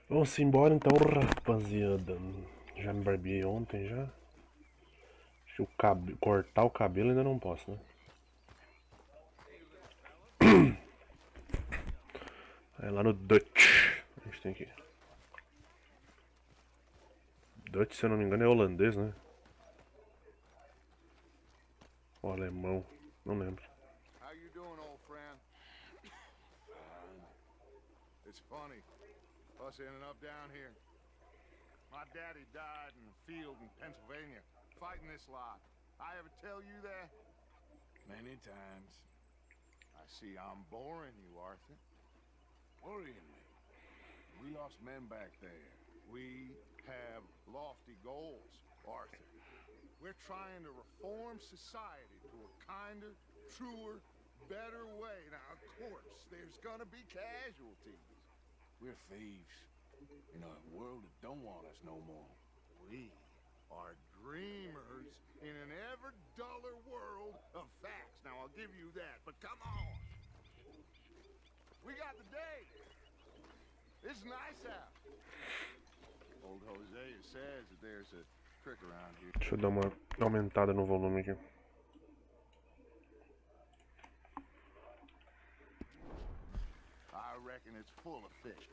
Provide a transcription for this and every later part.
Vamos embora então, rapaziada. Já me barbeei ontem já. Acho que cortar o cabelo ainda não posso, né? Aí lá no Dutch. A gente tem que ir. Dutch, se eu não me engano, é holandês, né? Ou alemão. Não lembro. How you doing, old friend? It's funny, us ending up down here. My daddy died in a field in Pennsylvania, fighting this lot. I ever tell you that? Many times. I see I'm boring you, Arthur. Worrying me. We lost men back there. We have lofty goals, Arthur. We're trying to reform society to a kinder, truer, better way. Now, of course, there's gonna be casualties. We're thieves. In a world that don't want us no more. We are dreamers in an ever duller world of facts. Now, I'll give you that, but come on. We got the day. It's nice out. Old Hosea says that there's a trick around here. Deixa eu dar uma aumentada no volume aqui. I reckon it's full of fish.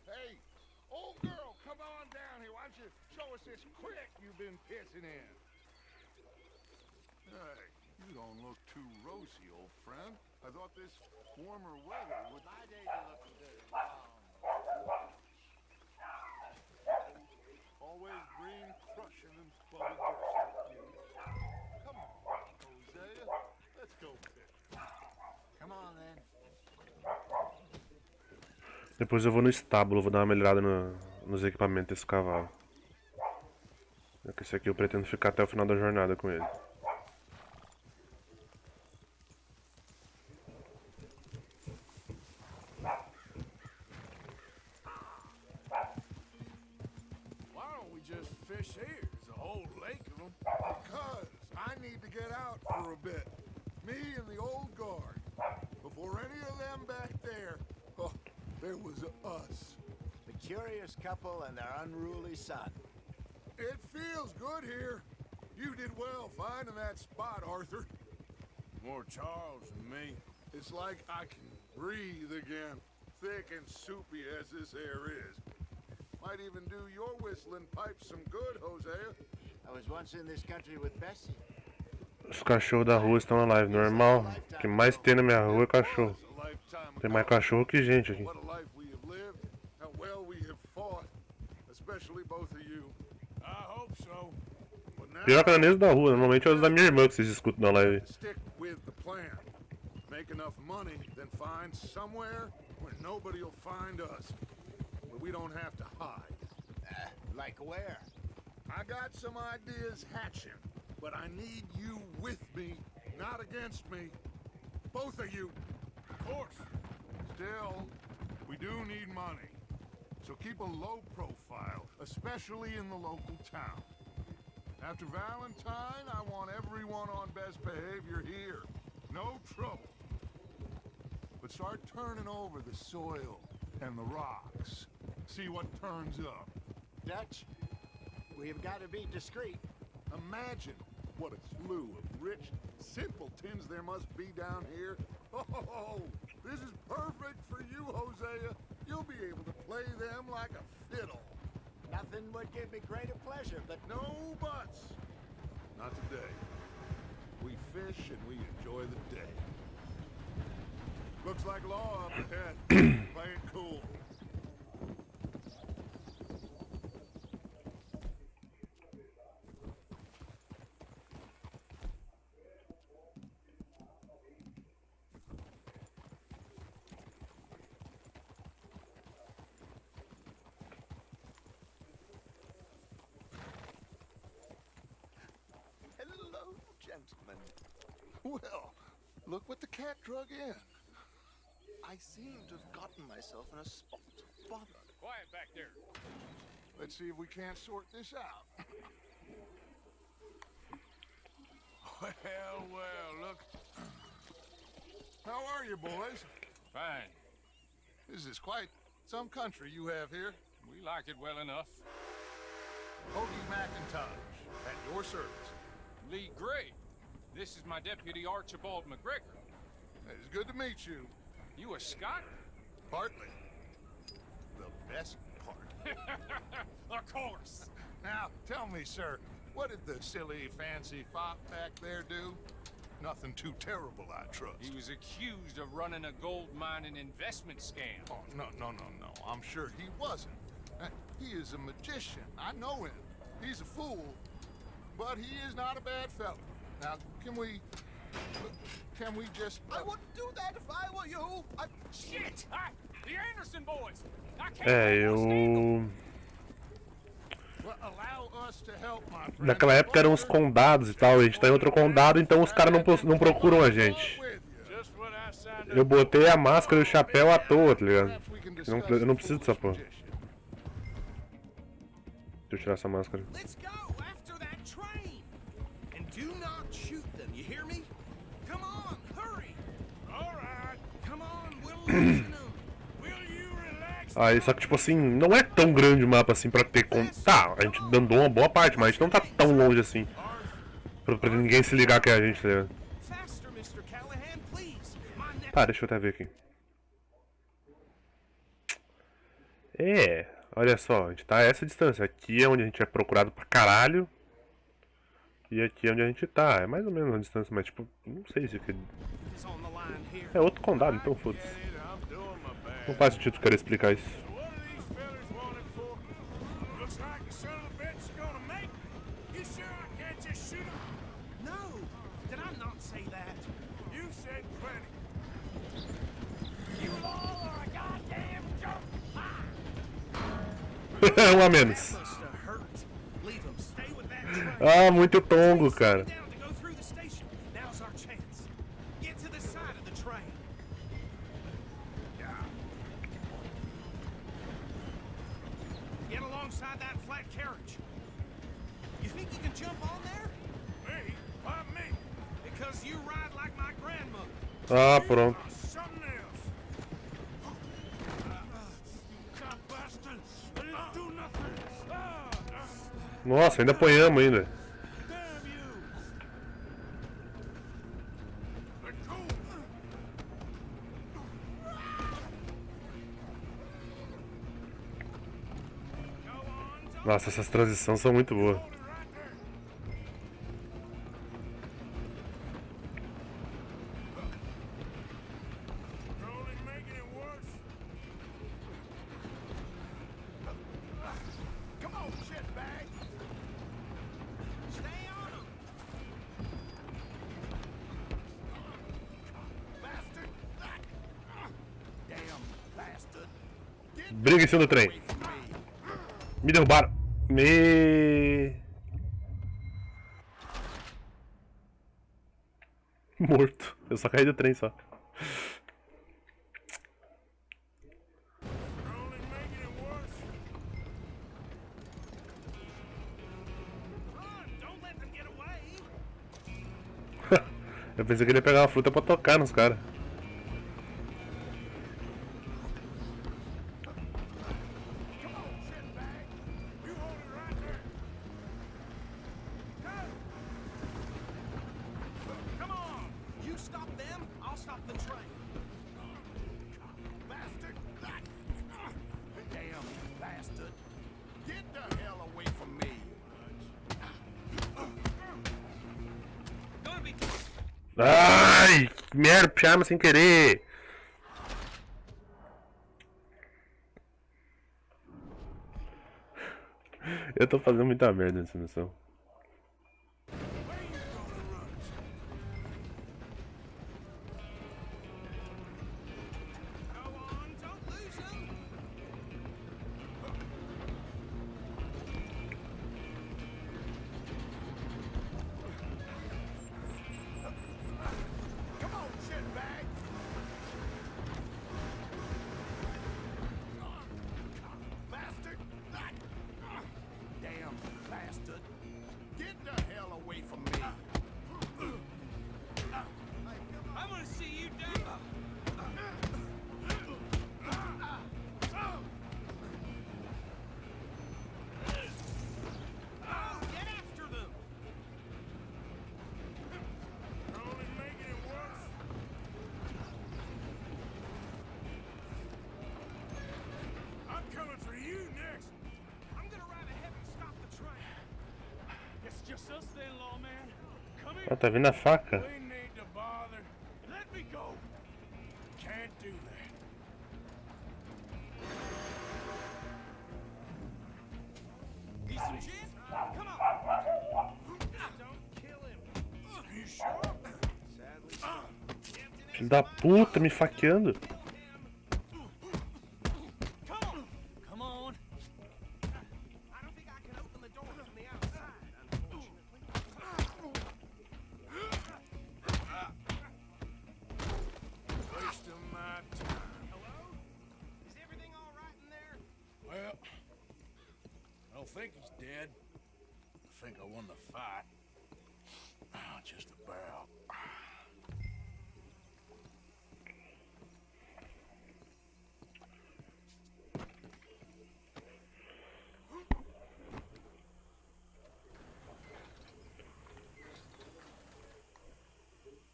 Hey, old girl, come on down here. Why don't you show us this creek you've been pissing in? Hey, you don't look too rosy, old friend. I thought this warmer weather would... My days are looking good. Always green, crushing, and bubbly dirt. Come on, Hosea. Let's go fishing. Come on, then. Depois eu vou no estábulo, vou dar uma melhorada nos equipamentos desse cavalo. Porque esse aqui eu pretendo ficar até o final da jornada com ele. Why don't we just fish here? There's a whole lake of them. Because I need to get out for a bit. Me and the old guard. Before any of them back there, oh, there was us. The curious couple and their unruly son. It feels good here. You did well finding that spot, Arthur. More Charles than me. It's like I can breathe again, thick and soupy as this air is. Might even do your whistling pipes some good, Hosea. I was once in this country with Bessie. Os cachorros da rua estão alive, normal. O que mais tem na minha rua é cachorro. Tem mais cachorro que gente aqui. What a life we have lived, how well we have fought, especially both of you. I hope so. But now, Pior que não é nem da rua, normalmente é os da minha irmã que vocês escutam na live. stick with the plan. Make enough money, then find somewhere where nobody will find us. Where we don't have to hide. Like where? I got some ideas hatching, but I need you with me, not against me. Both of you. Of course. Still, we do need money. So keep a low profile, especially in the local town. After Valentine, I want everyone on best behavior here. No trouble. but start turning over the soil and the rocks. See what turns up. Dutch, we've got to be discreet. Imagine what a slew of rich simpletons there must be down here. Oh, this is perfect for you, Hosea. You'll be able to play them like a fiddle. Nothing would give me greater pleasure, but No buts. Not today. We fish and we enjoy the day. Looks like law up ahead. Play it cool. hello, gentlemen. Well, look what the cat drug in. I seem to have gotten myself in a spot. Bother. Quiet back there. Let's see if we can't sort this out. Well, look. How are you, boys? Fine. This is quite some country you have here. We like it well enough. Hoagie McIntosh, at your service. Lee Gray. This is my deputy Archibald McGregor. It's good to meet you. You a Scot? Partly. The best part. Of course. Now, tell me, sir, what did the silly, fancy fop back there do? Nothing too terrible, I trust. He was accused of running a gold mining investment scam. Oh, no. I'm sure he wasn't. He is a magician. I know him. He's a fool, but he is not a bad fellow. Now, can we just... I wouldn't do that if I were you. Shit! The Anderson boys! I can't Eu... Well, allow us to help, my friend. Naquela época eram os condados e tal, a gente tá em outro condado, então os caras não procuram a gente. Just what I signed Eu botei a máscara e o chapéu à toa, tá ligado? Eu não preciso dessa porra. Deixa eu tirar essa máscara. Let's go after that train. And do not shoot them, you hear me? Come on, hurry. All right. Come on, we'll loosen them. Will you relax? Aí, só que tipo assim, não é tão grande o mapa assim pra ter como... Tá, a gente andou uma boa parte, mas a gente não tá tão longe assim. Pra ninguém se ligar que é a gente, tá ligado? Faster, Mr. Callahan, please. My neck. Tá, deixa eu até ver aqui. Olha só, a gente tá a essa distância. Aqui é onde a gente é procurado pra caralho. E aqui é onde a gente tá. É mais ou menos a distância, mas tipo, não sei se aqui... is on the line here. É outro condado, então foda-se. Não faz sentido querer explicar isso. What are these fellas wanted for? Looks like the son of a bitch is gonna make me. You sure I can't just shoot him? No, did I not say that? You said plenty. You all are a goddamn joke. Um a menos. That must have hurt. Leave them. Stay with that train. Ah, muito tongo, cara. Down to go through the station. Now's our chance. Get to the side of the train. Get alongside that flat carriage. You think you can jump on there? Me? Why me? Because you ride like my grandmother. Ah, pronto. Something else. Cop bastard! I didn't do nothing. Nossa, ainda apanhamos ainda. Damn you! Let go! Nossa, essas transições são muito boas. Hold it right there. You're only making it worse. Come on, shitbag! Stay on them. Bastard! Damn bastard! Briga em cima do trem. Me derrubaram. Morto. Eu só caí do trem só. You're only making it worse. Run! Don't let them get away. Eu pensei que ele ia pegar uma fruta pra tocar nos caras. Ai, que merda, puxar arma sem querer. Eu tô fazendo muita merda nessa missão. Where you going, Rhodes? Go on, don't lose him. Come on, shitbag! Bastard! Damn bastard! Get the hell away from me! I'm gonna see you down. Oh, get after them. You're only making it worse. I'm coming for you next. I'm gonna ride ahead and stop the train. It's just us then, lawman. Come Ó, here. tá vindo a faca. We need to bother. Let me go. Can't do that. Piece of shit. Come on. Don't kill him. You sure? Filho da puta, me faqueando. Come on. Come on. I don't think I can open the door from the outside, unfortunately. Wasting my time. Hello? Is everything all right in there? Well, I don't think he's dead. I think I won the fight. Just about.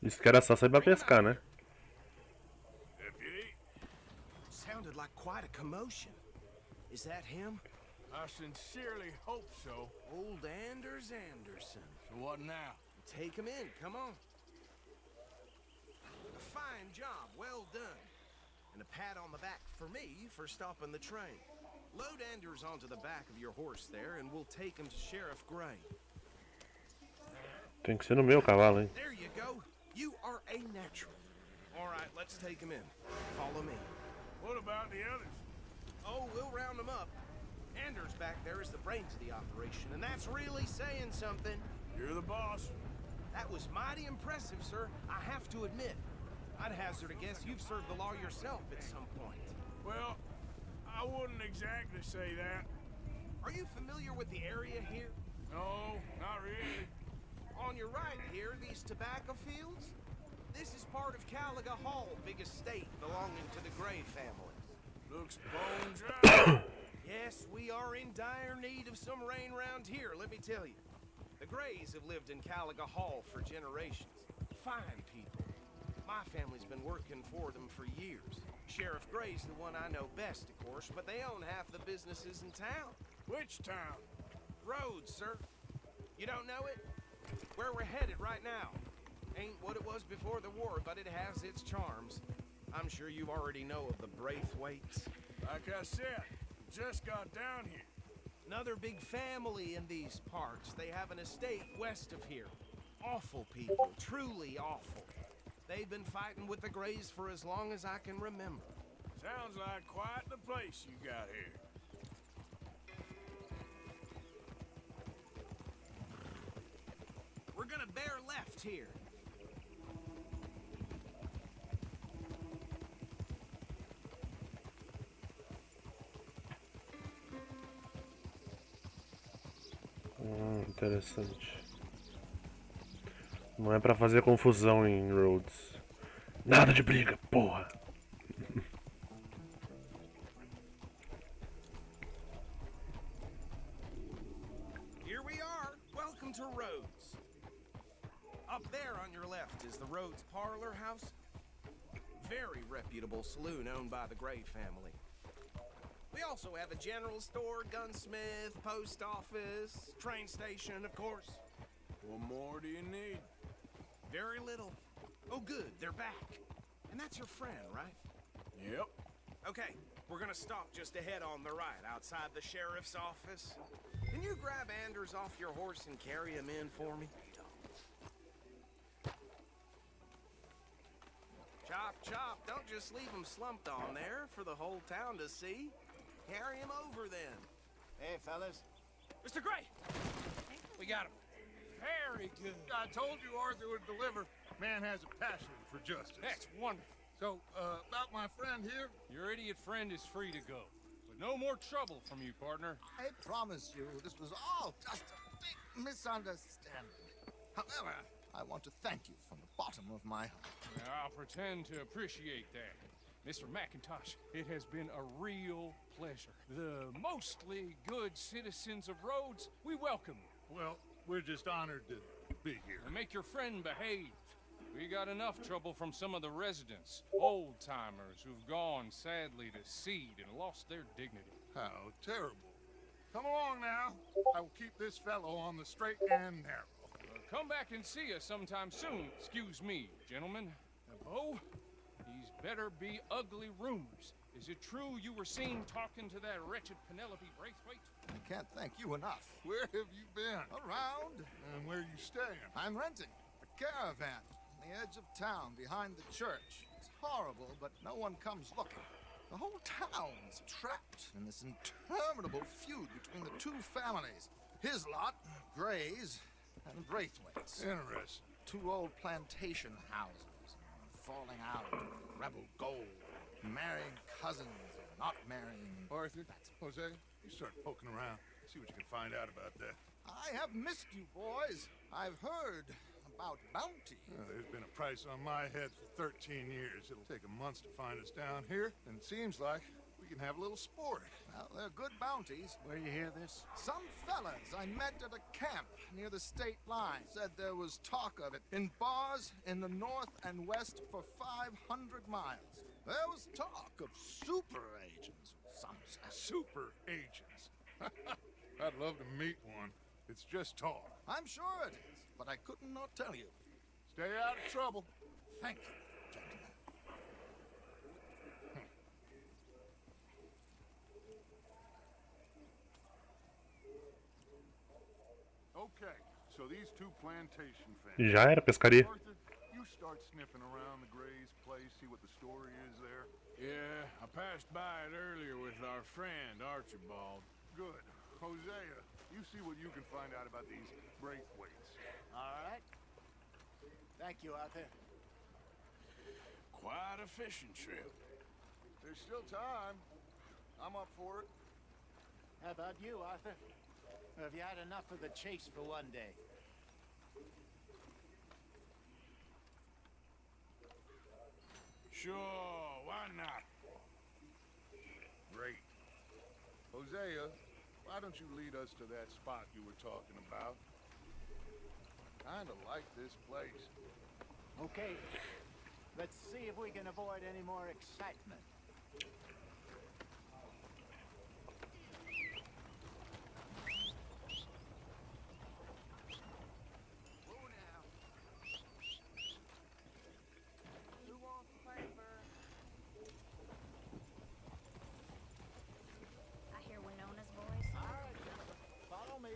Isso que era só sair pra pescar, né? Deputy, Sounded like quite a commotion. Is that him? I sincerely hope so. Old Anders Anderson. So what now? Take him in, come on. A fine job, well done. And a pat on the back for me for stopping the train. Load Anders onto the back of your horse there, and we'll take him to Sheriff Gray. Tem que ser no meu cavalo, hein? There you go. You are a natural. All right, let's take him in. Follow me. what about the others? Oh, we'll round them up. Anders back there is the brains of the operation, and that's really saying something. You're the boss. That was mighty impressive, sir. I have to admit. I'd hazard a guess you've served the law yourself at some point. Well, I wouldn't exactly say that. Are you familiar with the area here? No, not really. On your right here, these tobacco fields? This is part of Caliga Hall, big estate belonging to the Gray family. Looks bone dry. Yes, we are in dire need of some rain round here, let me tell you. The Grays have lived in Caliga Hall for generations. Fine people. My family's been working for them for years. Sheriff Gray's the one I know best, of course, but they own half the businesses in town. Which town? Rhodes, sir. You don't know it? Where we're headed right now. Ain't what it was before the war, but it has its charms. I'm sure you already know of the Braithwaites. Like I said, just got down here. Another big family in these parts. They have an estate west of here. Awful people, truly awful. They've been fighting with the Grays for as long as I can remember. Sounds like quite the place you got here. We're gonna bear left here. Interessante. Não é pra fazer confusão em Rhodes. Nada de briga, porra. Here we are. Welcome to Rhodes. Up there on your left is the Rhodes Parlor House. Very reputable saloon owned by the Gray family. We also have a general store, gunsmith, post office, train station, of course. What more do you need? Very little. Oh, good, they're back. And that's your friend, right? Yep. Okay, we're gonna stop just ahead on the right, outside the sheriff's office. Can you grab Anders off your horse and carry him in for me? Chop, chop, don't just leave him slumped on there for the whole town to see. Carry him over then. Hey, fellas. Mr. Gray! We got him. Very good. I told you Arthur would deliver. Man has a passion for justice. That's wonderful. So, about my friend here, Your idiot friend is free to go. But no more trouble from you, partner. I promise you, this was all just a big misunderstanding. However, I want to thank you from the bottom of my heart. I'll pretend to appreciate that. Mr. McIntosh, it has been a real pleasure. The mostly good citizens of Rhodes, we welcome you. well, we're just honored to be here. And make your friend behave. We got enough trouble from some of the residents, old-timers who've gone, sadly, to seed and lost their dignity. How terrible. Come along now. I will keep this fellow on the straight and narrow. Come back and see us sometime soon. Excuse me, gentlemen. Bo, these better be ugly rumors. Is it true you were seen talking to that wretched Penelope Braithwaite? I can't thank you enough. Where have you been? Around, And where you staying? I'm renting a caravan on the edge of town behind the church. It's horrible, but no one comes looking. The whole town is trapped in this interminable feud between the two families. His lot, Gray's, and Braithwaite's. Interesting. Two old plantation houses, falling out, rebel gold, marrying cousins, or not marrying. Arthur, Jose, you start poking around. See what you can find out about that. I have missed you, boys. I've heard about bounty. There's been a price on my head for 13 years. It'll take a month to find us down here, and it seems like we can have a little sport. Well, they're good bounties. Where you hear this? Some fellas I met at a camp near the state line said there was talk of it in bars in the north and west for 500 miles. There was talk of super agents, some said. Super agents. I'd love to meet one. It's just talk. I'm sure it is, but I couldn't not tell you. Stay out of trouble. Thank you, gentlemen. Okay, so these two plantation families. Já era pescaria. Arthur, you start sniffing around the Gray's place, see what the story is there. Yeah, I passed by it earlier with our friend, Archibald. Good. Hosea, you see what you can find out about these Braithwaites. All right. Thank you, Arthur. Quite a fishing trip. There's still time. I'm up for it. How about you, Arthur? Or have you had enough of the chase for one day? Sure, why not? Great. Hosea, why don't you lead us to that spot you were talking about? Kinda like this place. Okay. Let's see if we can avoid any more excitement. I hear Winona's voice. All right, follow me.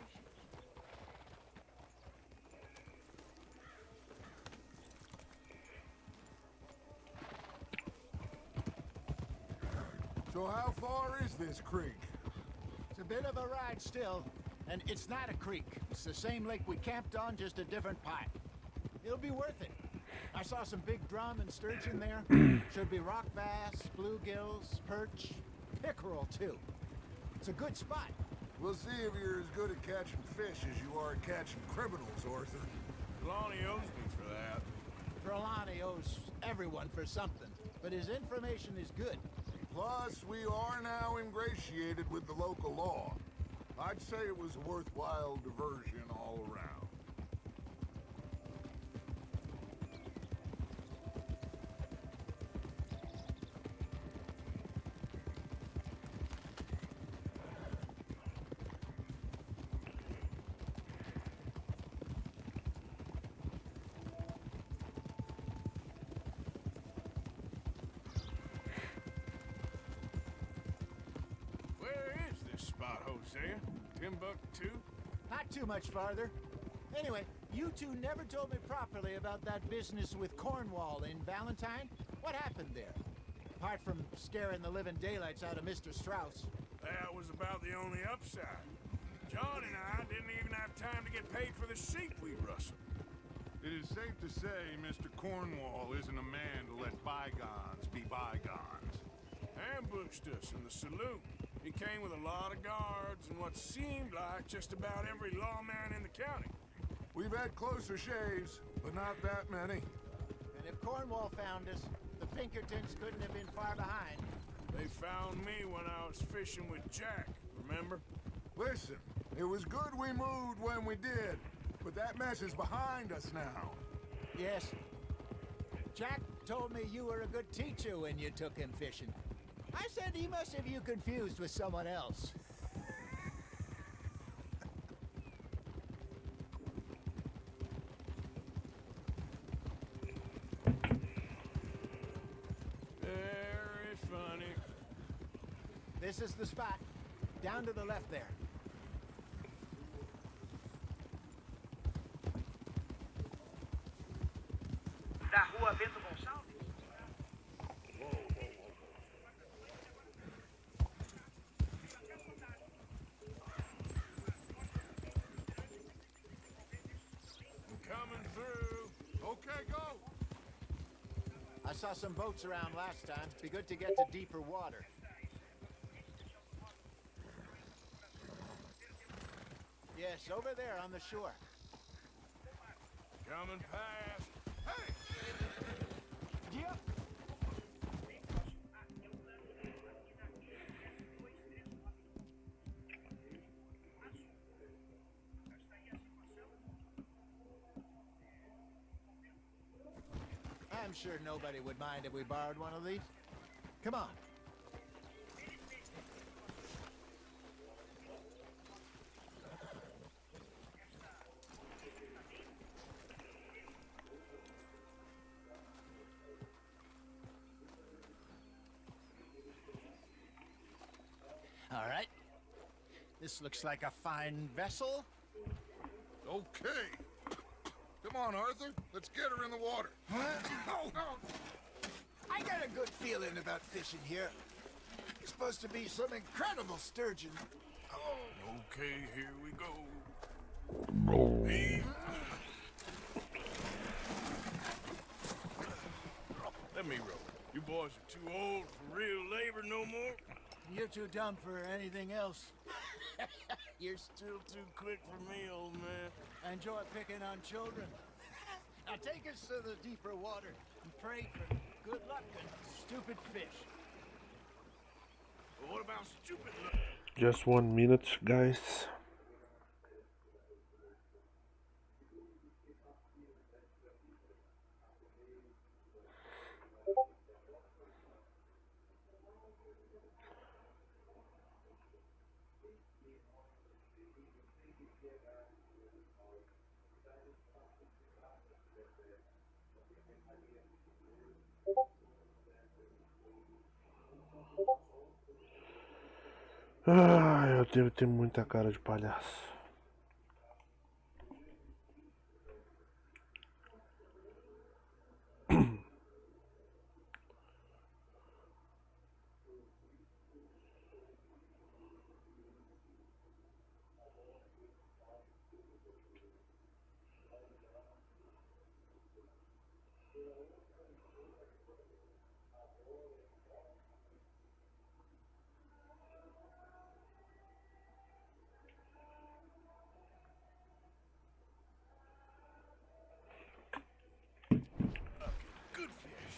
So how far is this creek? It's a bit of a ride still, and it's not a creek. It's the same lake we camped on, just a different pipe. It'll be worth it. I saw some big drum and sturgeon there. Should be rock bass, bluegills, perch, pickerel too. It's a good spot. We'll see if you're as good at catching fish as you are at catching criminals, Arthur. Lonnie owes me for that. Trelawney owes everyone for something, but his information is good. Plus, we are now ingratiated with the local law. I'd say it was a worthwhile diversion all around. spot, Hosea? Timbuktu? Not too much farther. Anyway, you two never told me properly about that business with Cornwall in Valentine. What happened there? Apart from scaring the living daylights out of Mr. Strauss. That was about the only upside. John and I didn't even have time to get paid for the sheep we rustled. It is safe to say Mr. Cornwall isn't a man to let bygones be bygones. Ambushed us in the saloon. He came with a lot of guards and what seemed like just about every lawman in the county. We've had closer shaves, but not that many. And if Cornwall found us, the Pinkertons couldn't have been far behind. They found me when I was fishing with Jack, remember? Listen, it was good we moved when we did, but that mess is behind us now. Yes. Jack told me you were a good teacher when you took him fishing. I said he must have you confused with someone else. Very funny. This is the spot. Down to the left there. Da rua Bento Gonçalves? I'm coming through. Okay, go! I saw some boats around last time. Be good to get to deeper water. Yes, over there on the shore. Coming past. Hey! Yep. I'm sure nobody would mind if we borrowed one of these. Come on. All right. This looks like a fine vessel. Okay. Come on, Arthur. Let's get her in the water. Oh, I got a good feeling about fishing here. It's supposed to be some incredible sturgeon. Okay, here we go. Hey. Let me row. You boys are too old for real labor no more. You're too dumb for anything else. You're still too quick for me, old man. I enjoy picking on children. Now take us to the deeper water and pray for good luck and stupid fish. But what about stupid luck? Just 1 minute, guys. Ah, eu devo ter muita cara de palhaço. Good fish.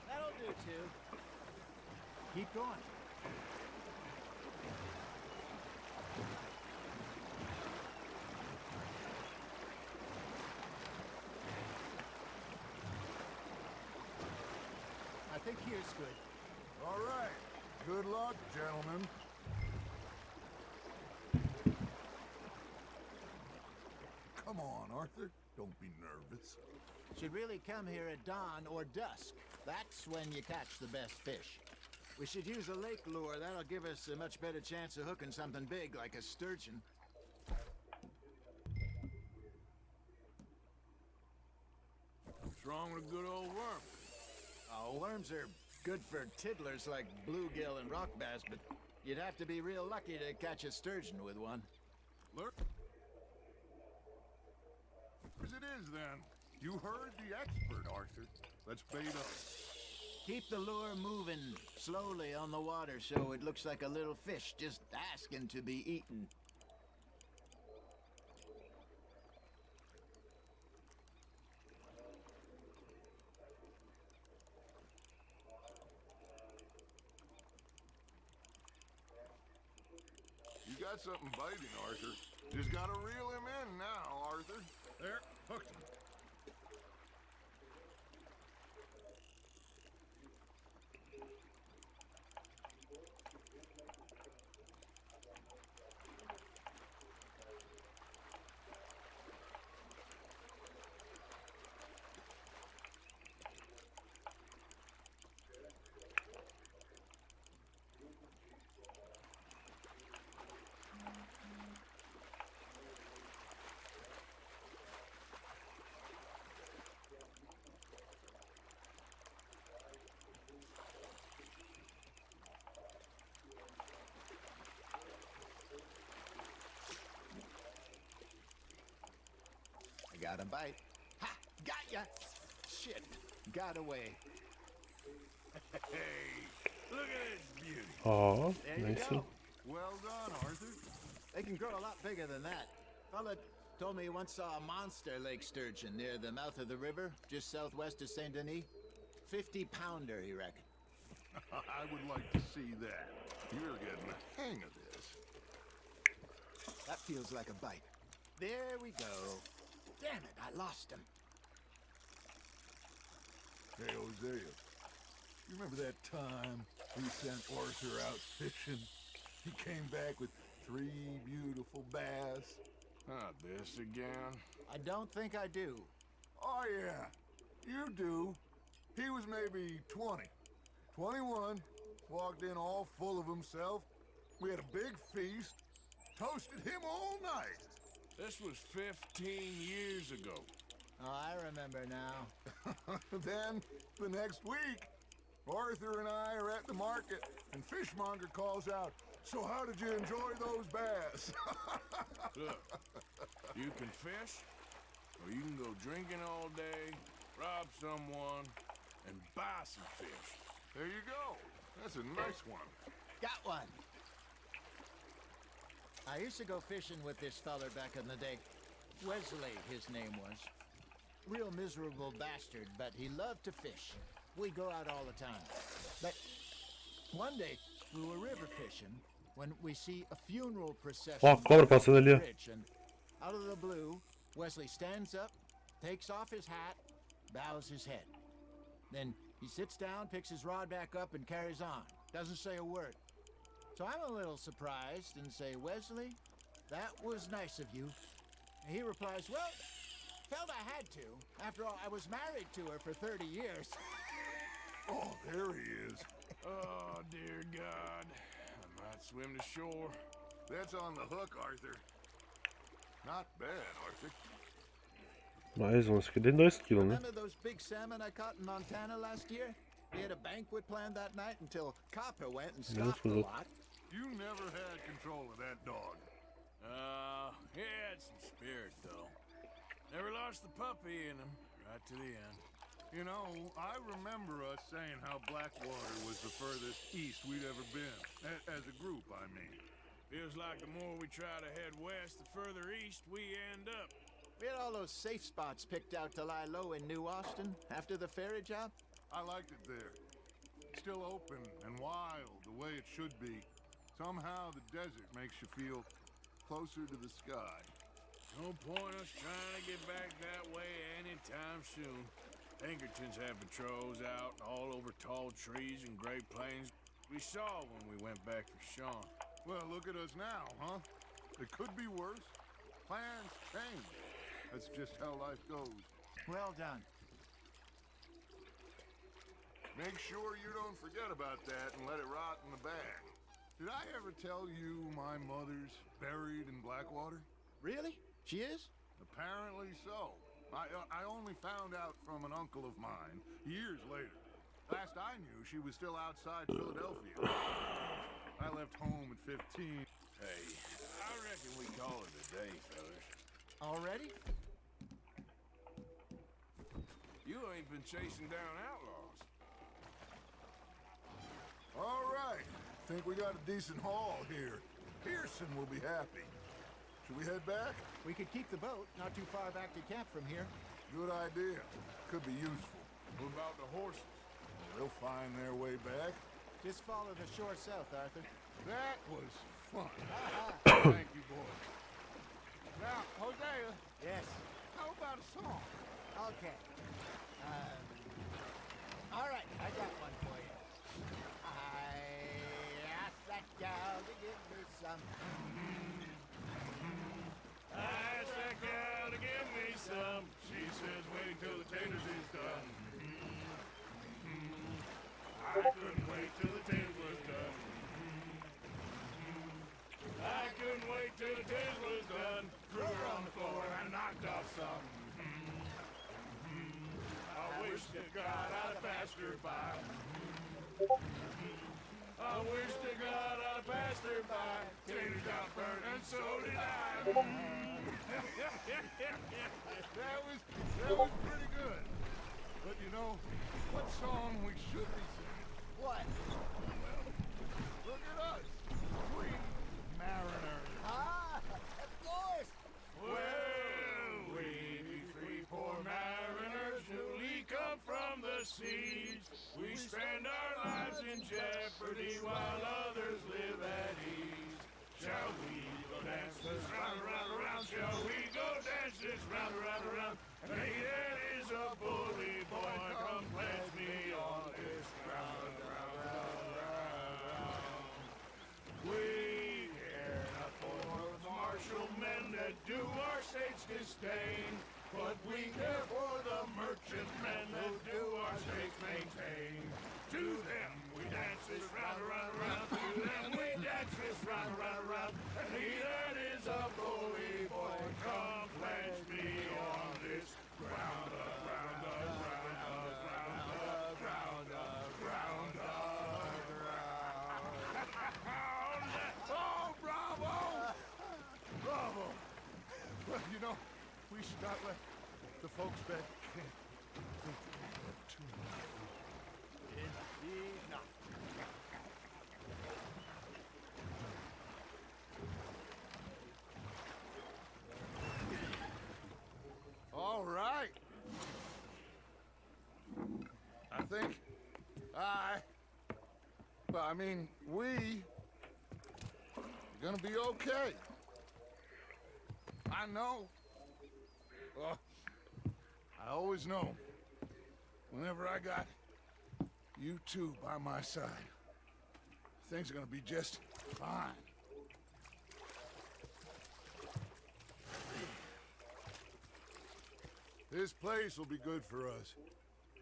That'll do too. Keep going. I think here's good. All right. Good luck, gentlemen. Come on, Arthur. Don't be nervous. Should really come here at dawn or dusk. That's when you catch the best fish. We should use a lake lure. That'll give us a much better chance of hooking something big like a sturgeon. What's wrong with a good old worm? Oh, worms are good for tiddlers like bluegill and rock bass, but you'd have to be real lucky to catch a sturgeon with one. Look. As it is, then. You heard the expert, Arthur. Let's bait up. Keep the lure moving slowly on the water so it looks like a little fish just asking to be eaten. You got something biting, Arthur. Just gotta reel him in now, Arthur. There, hooked him. I got a bite. Ha! Got ya! Shit! Got away. Hey, look at this beauty. Oh, There you nice. go. Well done, Arthur. They can grow a lot bigger than that. Fella told me he once saw a monster lake sturgeon near the mouth of the river, just southwest of Saint Denis. 50-pounder, he reckoned. I would like to see that. You're getting the hang of this. That feels like a bite. There we go. Damn it, I lost him. Hey, Hosea. You remember that time we sent Arthur out fishing? He came back with 3 beautiful bass. Not this again. I don't think I do. Oh, yeah. You do. He was maybe 20. 21. Walked in all full of himself. We had a big feast. Toasted him all night. This was 15 years ago. Oh, I remember now. Then, the next week, Arthur and I are at the market, and Fishmonger calls out, "So how did you enjoy those bass?" Look, you can fish, or you can go drinking all day, rob someone, and buy some fish. There you go. That's a nice one. Got one. I used to go fishing with this feller back in the day. Wesley, his name was. Real miserable bastard, but he loved to fish. We go out all the time. But one day, we were river fishing when we see a funeral procession. Ó, cobra passando ali, ó. bridge, and out of the blue, Wesley stands up, takes off his hat, bows his head. Then he sits down, picks his rod back up, and carries on. Doesn't say a word. So I'm a little surprised and say, "Wesley, that was nice of you." And he replies, "Well, felt I had to. After all, I was married to her for 30 years. Oh, there he is. Oh, dear God. I might swim to shore. That's on the hook, Arthur. Not bad, Arthur. Mais uns, que tem 2 quilos, né? Remember those big salmon I caught in Montana last year? We had a banquet planned that night until Copper went and scoffed a lot. You never had control of that dog. He had some spirit, though. Never lost the puppy in him, right to the end. You know, I remember us saying how Blackwater was the furthest east we'd ever been. As a group, I mean. Feels like the more we try to head west, the further east we end up. We had all those safe spots picked out to lie low in New Austin after the ferry job. I liked it there. Still open and wild, the way it should be. Somehow the desert makes you feel closer to the sky. No point us trying to get back that way anytime soon. Pinkertons have patrols out all over tall trees and Great Plains. We saw when we went back for Sean. Well, look at us now, huh? It could be worse. Plans change. That's just how life goes. Well done. Make sure you don't forget about that and let it rot in the bag. Did I ever tell you my mother's buried in Blackwater? Really? She is? Apparently so. I only found out from an uncle of mine years later. Last I knew, she was still outside Philadelphia. I left home at 15. Hey, I reckon we call it a day, fellas. Already? You ain't been chasing down outlaws. All right. Think we got a decent haul here. Pearson will be happy. Should we head back? We could keep the boat not too far back to camp from here. Good idea. Could be useful. What about the horses? They'll find their way back. Just follow the shore south, Arthur. That was fun. Thank you, boys. Now, Hosea, Yes. how about a song? Okay. All right, I got one for you. I asked that gal to give me some. I asked that gal to give me some. She says wait till the taters is done. I couldn't wait till the taters was done. I couldn't wait till the taters was done. Threw her on the floor and knocked off some. I wish to God I'd passed her by. I wish to God I'd passed her by. Taters got burned and so did I. That was pretty good. But you know, what song we should be singing? What? Look at us. Free mariners. Ah, of course. Well, we three poor mariners newly come from the seas. We spend our lives in jeopardy while others live at ease. Shall we go dance this round, around, around? Shall we go dance this round, around, around? Hey, that is a bully boy. Come pledge me on this ground, round, round, round. We care not for the martial men that do our state's disdain, but we care for the merchant men that do our state's maintain. To them we dance this round, around, around. To them we dance this round, around, around. And he that is a bully boy, come pledge me on this ground, ground, ground, ground, ground, ground, ground. Oh, bravo! Bravo! Well, you know, we should not let the folks back think too much. Indeed not. All right. I think we are gonna be okay. I know. I always know. Whenever I got you two by my side, things are gonna be just fine. This place will be good for us.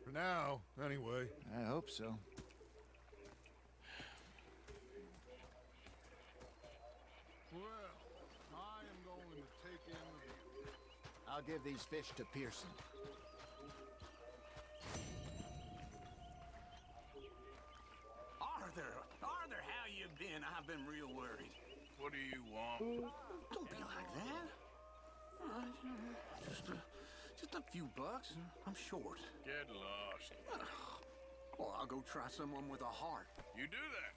For now, anyway. I hope so. Well, I am going to take in the view. I'll give these fish to Pearson. Arthur, how you been? I've been real worried. What do you want? Don't be like that. Just a few bucks, and I'm short. Get lost. Well, I'll go try someone with a heart. You do that.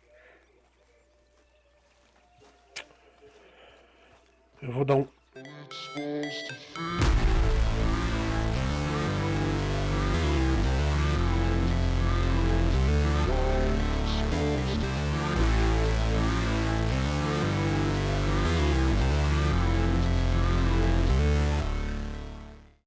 Eu vou dar um.